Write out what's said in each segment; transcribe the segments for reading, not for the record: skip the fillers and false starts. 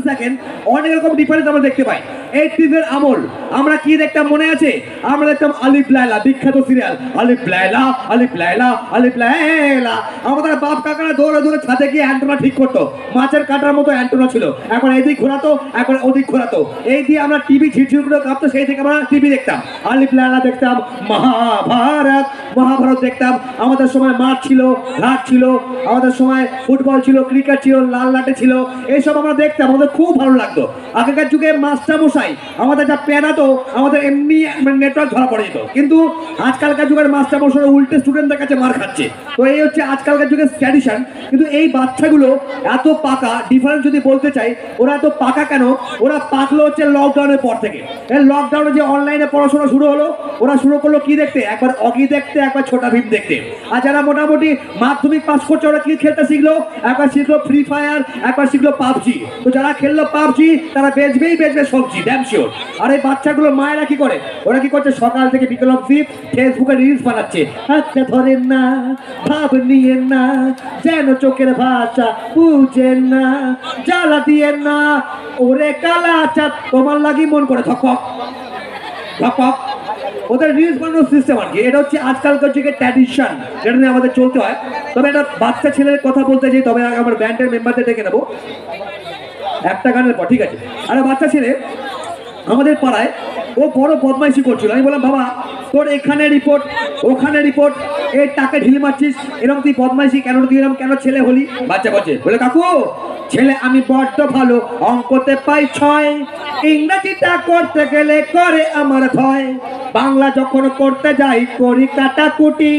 Second অনেক রকম difference আমরা দেখতে পাই। 80s এর আমল আমরা কি দেখতাম মনে আছে? আমরা দেখতাম আলিফ লায়লা, বিখ্যাত সিরিয়াল আলিফ লায়লা আলিফ লায়লা আলিফ লায়লা। আমাদের বাপ কাকারা দৌড়ে দৌড়ে ছাদে গিয়ে অ্যান্টেনা ঠিক করতো, মাছের কাটার মতো অ্যান্টেনা ছিল, এখন এদিক ঘোরাতো এখন ওদিক ঘোরাতো, এই দিয়ে আমরা টিভি ঝিরঝির করে কাঁপতো, সেই থেকে আমরা টিভি দেখতাম, আলিফ লায়লা দেখতাম, মহাভারত দেখতাম। আমাদের সময় মাঠ ছিল, ঘাট ছিল, আমাদের সময় ফুটবল ছিল, ক্রিকেট ছিল, লাল লাটে ছিল, এইসব আমরা দেখতাম, আমাদের খুব ভালো লাগতো। আগেকার যুগে মাস্টার মশাই আমাদের যা পেরাতো আমাদের এমনি নেটওয়ার্ক ধরা পড়ে যেত, কিন্তু আজকালকার যুগের মাস্টার মশাই উল্টে স্টুডেন্টদের কাছে মার খাচ্ছে। তো এই হচ্ছে আজকালকার যুগের ট্র্যাডিশন। কিন্তু এই বাচ্চাগুলো এত পাকা, ডিফারেন্স যদি বলতে চাই ওরা এত পাকা কেন? ওরা পাকলো হচ্ছে লকডাউনের পর থেকে। এই লকডাউনে যে অনলাইনে পড়াশোনা শুরু হলো, ওরা শুরু করলো কি দেখতে? একবার অগি দেখতে, একবার ছোটা ভীম দেখতে। আর যারা মোটামুটি মাধ্যমিক পাস করছে ওরা কি খেলতে শিখলো? একবার শিখলো ফ্রি ফায়ার, একবার শিখলো পাবজি। তো যারা খেললো পাবজি তারা বেচবেই বেচবে সবজি, ড্যাম শিওর। আর এই বাচ্চাগুলো মায়েরা কি করে? ওরা কি করছে? সকাল থেকে বিকেল অবধি ফেসবুকে রিলস বানাচ্ছে, হাতটা ধরেন না, ভাব নিয়েন না, যেন চোখের ভাষা বুঝেন না, জ্বালা দিয়েন না, ওরে কালা চাঁদ তোমার লাগি মন করে ধকক ধকক। ওদের রিলস বানানোর সিস্টেম আর কি। এটা হচ্ছে আজকালকার যুগের ট্র্যাডিশন, যেটা নিয়ে আমাদের চলতে হয়। তবে একটা বাচ্চা ছেলের কথা বলতে চাই, তবে আমার ব্যান্ডের মেম্বারদের ডেকে নেবো একটা গানের পর, ঠিক আছে? আর বাচ্চা ছেলে আমাদের পাড়ায়, ও বড় বদমাইশি করছিল। আমি বললাম বাবা তোর এখানে রিপোর্ট ওখানে রিপোর্ট, এই টাকে ঢিল মারছিস, এরকম তুই বদমাইশি কেন, তুই এরকম কেন ছেলে হলি? বাচ্চা বলছে, বলে কাকু ছেলে আমি বড্ড ভালো, অঙ্কতে পাই 6, ইংরেজিটা করতে গেলে করে আমার ভয়, বাংলা যখন করতে যাই করি কাটাকুটি,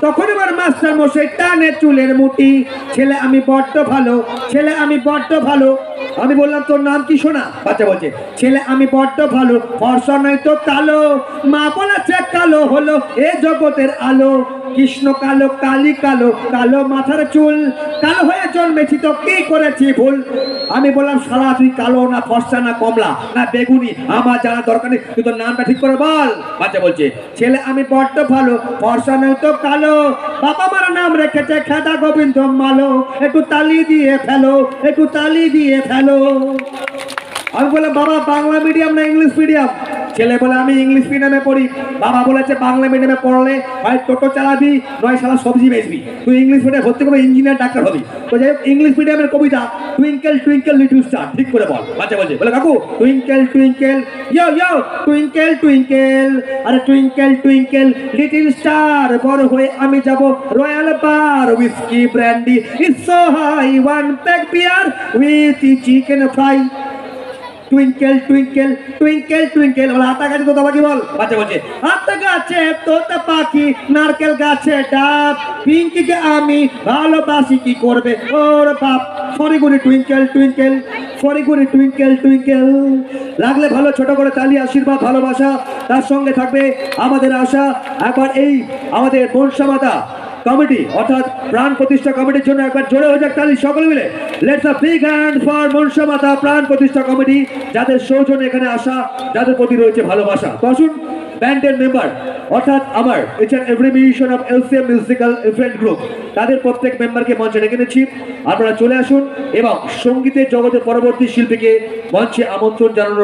তখন আমার মাস্টার মশাই টানে চুলের মুটি, ছেলে আমি বড্ড ভালো, ছেলে আমি বড্ড ভালো। আমি বললাম তোর নাম কি সোনা? বাচ্চা বলছে ছেলে আমি বড্ড ভালো, ফর্সা নয় তো কালো, মা বলেছে কালো হলো এ জগতের আলো, কৃষ্ণ কালো কালী কালো, কালো মাথার চুল, কালো হয়ে জন্মেছি তো কি করেছি ভুল। আমি বললাম শালা তুই কালো না ফর্সা না কমলা না বেগুনি, আমার জানা দরকার নেই, তুই তোর নামটা ঠিক করে বল। বাচ্চা বলছে ছেলে আমি বড্ড ভালো, ফর্সা নয় তো কালো, বাবা মার নাম রেখেছে খেদা গোবিন্দ মালো, একটু তালি দিয়ে ফেলো, একটু তালি দিয়ে ফেলো। আমি বললাম বাবা বাংলা মিডিয়াম না ইংলিশ মিডিয়াম? ছেলে বলে আমি ইংলিশ মিডিয়ামে পড়ি। বাবা বলেছে বাংলা মিডিয়ামে পড়লে হয় টোটো চালাবি নয় সারা সবজি বেচবি, তুই ইংলিশ মিডিয়ামে ভর্তি করবি ইঞ্জিনিয়ার ডাক্তার হবি। তো যাই হোক ইংলিশ মিডিয়ামের কবিতা টুইঙ্কেল টুইঙ্কেল লিটল স্টার ঠিক করে বল। বাচ্চা বলছে, বলে কাকু twinkle twinkle yo yo twinkle twinkle, আরে টুইঙ্কেল টুইঙ্কেল লিটল স্টার, বড় হয়ে আমি যাব royal bar, whisky brandy it's so high, one pack beer with chicken fry. Twinkle twinkle twinkle twinkle, বলে আতা গাছে তোতা পাখি বল। বাচ্চা বলছে আতা গাছে তোতা পাখি, নারকেল গাছে ডাব, পিঙ্কিকে আমি ভালোবাসি কি করবে ওর বাপ, সরি গুনি টুইঙ্কেল টুইঙ্কেল, সরি গুনি টুইঙ্কেল টুইঙ্কেল। লাগলে ভালো ছোট করে তালি, আশীর্বাদ ভালোবাসা তার সঙ্গে থাকবে আমাদের আশা। একবার এই আমাদের মনসা মাতা কমিটি অর্থাৎ প্রাণ প্রতিষ্ঠা কমিটির জন্য একবার জোরে হয়ে যাক তালি সকলে মিলে। Let's a big hand for Manasa মাতা প্রাণ প্রতিষ্ঠা কমিটি, যাদের সৌজন্য এখানে আসা, যাদের প্রতি রয়েছে ভালোবাসা। তো আসুন ব্যান্ডের মেম্বার অর্থাৎ আমার it's an every mission of LCM musical event group, তাদের প্রত্যেক মেম্বারকে মঞ্চে ডেকে নিচ্ছি। আপনারা চলে আসুন এবং সঙ্গীতের জগতের পরবর্তী শিল্পীকে মঞ্চে আমন্ত্রণ জানানোর